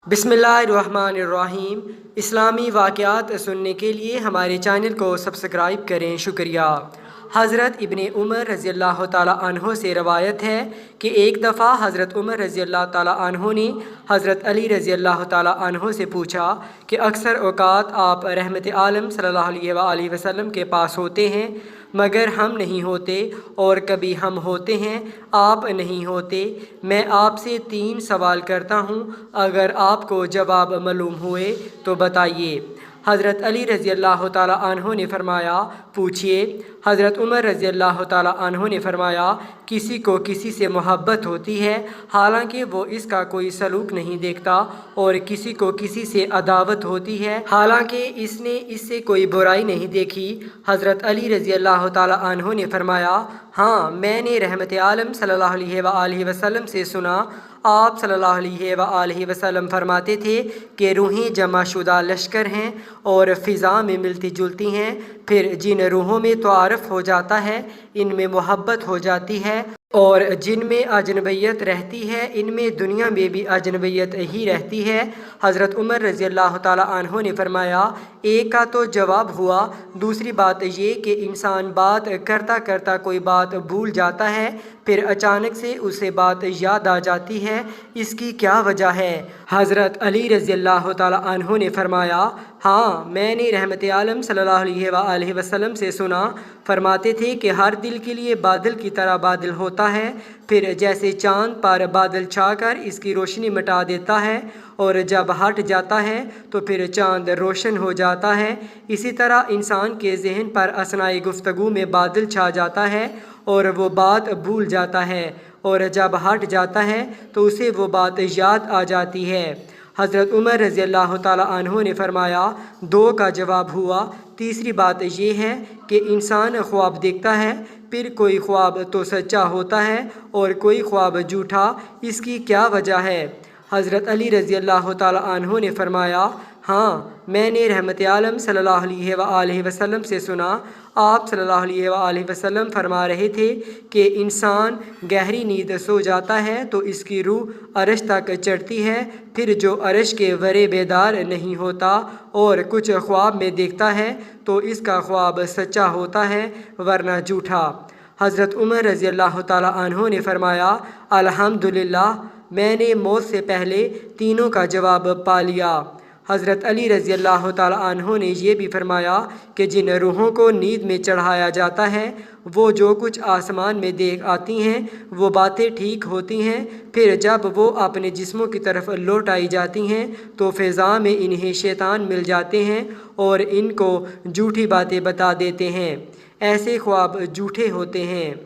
बिस्मिल्लाहिर्रहमानिर्रहीम। इस्लामी वाक़यात सुनने के लिए हमारे चैनल को सब्सक्राइब करें, शुक्रिया। हज़रत इब्ने उमर रज़ी अल्लाह ताला अन्हो से रवायत है कि एक दफ़ा हज़रत उमर रज़ी अल्लाह ताला अन्हो ने हज़रत अली रज़ी अल्लाह ताला अन्हो से पूछा कि अक्सर औक़ात आप रहमत आलम सल्लल्लाहु अलैहि वसल्लम के पास होते हैं मगर हम नहीं होते, और कभी हम होते हैं आप नहीं होते। मैं आपसे 3 सवाल करता हूँ, अगर आपको जवाब मालूम हुए तो बताइए। हज़रत अली रज़ी अल्लाह ताला अन्हो ने फरमाया, पूछिए। हज़रत उमर रज़ी अल्लाह ताला अन्हो ने फरमाया, किसी को किसी से मोहब्बत होती है हालांकि वो इसका कोई सलूक नहीं देखता, और किसी को किसी से अदावत होती है हालांकि इसने इससे कोई बुराई नहीं देखी। हज़रत अली रज़ी अल्लाह ताला अन्हो ने फरमाया, हाँ, मैंने रहमत आलम सल्लल्लाहु अलैहि वसल्लम से सुना। आप सल्लल्लाहु अलैहि वसल्लम फरमाते थे कि रूहें जमा शुदा लश्कर हैं और फ़िज़ा में मिलती जुलती हैं, फिर जिन रूहों में तारुफ़ हो जाता है इनमें मोहब्बत हो जाती है, और जिनमें अजनबियत रहती है इनमें दुनिया में भी अजनबियत ही रहती है। हज़रत उमर रज़ी अल्लाह ताला अन्हो ने फरमाया, एक का तो जवाब हुआ, दूसरी बात ये कि इंसान बात करता करता कोई बात भूल जाता है, फिर अचानक से उसे बात याद आ जाती है, इसकी क्या वजह है? हज़रत अली रज़ी अल्लाह ताला अन्हो ने फरमाया, हाँ, मैंने रहमत आलम सल्लल्लाहु अलैहि वसल्लम से सुना। फरमाते थे कि हर दिल के लिए बादल की तरह बादल होता है, फिर जैसे चाँद पर बादल छाकर इसकी रोशनी मिटा देता है और जब हट जाता है तो फिर चाँद रोशन हो जाता है, इसी तरह इंसान के जहन पर असनाए गुफ्तगू में बादल छा जाता है और वो बात भूल जाता है, और जब हट जाता है तो उसे वो बात याद आ जाती है। हज़रत उमर रज़ी अल्लाह ताला अन्हो ने फरमाया, 2 का जवाब हुआ। तीसरी बात ये है कि इंसान ख्वाब देखता है, फिर कोई ख्वाब तो सच्चा होता है और कोई ख्वाब झूठा, इसकी क्या वजह है? हज़रत अली रज़ी अल्लाह ताला अन्हो ने फरमाया, हाँ, मैंने रहमत आलम सल्लल्लाहु अलैहि वसल्लम से सुना। आप सल्लल्लाहु अलैहि वसल्लम फरमा रहे थे कि इंसान गहरी नींद सो जाता है तो इसकी रूह अर्श तक चढ़ती है, फिर जो अर्श के वरे बेदार नहीं होता और कुछ ख्वाब में देखता है तो इसका ख्वाब सच्चा होता है वरना झूठा। हज़रत उमर रज़ी अल्लाह ताला अन्हो ने फरमाया, अल्हम्दुलिल्लाह, मैंने मौत से पहले तीनों का जवाब पा लिया। हज़रत अली रज़ी अल्लाह ताला अन्हो ने यह भी फरमाया कि जिन रूहों को नींद में चढ़ाया जाता है वो जो कुछ आसमान में देख आती हैं वो बातें ठीक होती हैं, फिर जब वो अपने जिस्मों की तरफ लौटाई जाती हैं तो फ़िज़ा में इन्हें शैतान मिल जाते हैं और इनको झूठी बातें बता देते हैं। ऐसे ख्वाब झूठे होते हैं।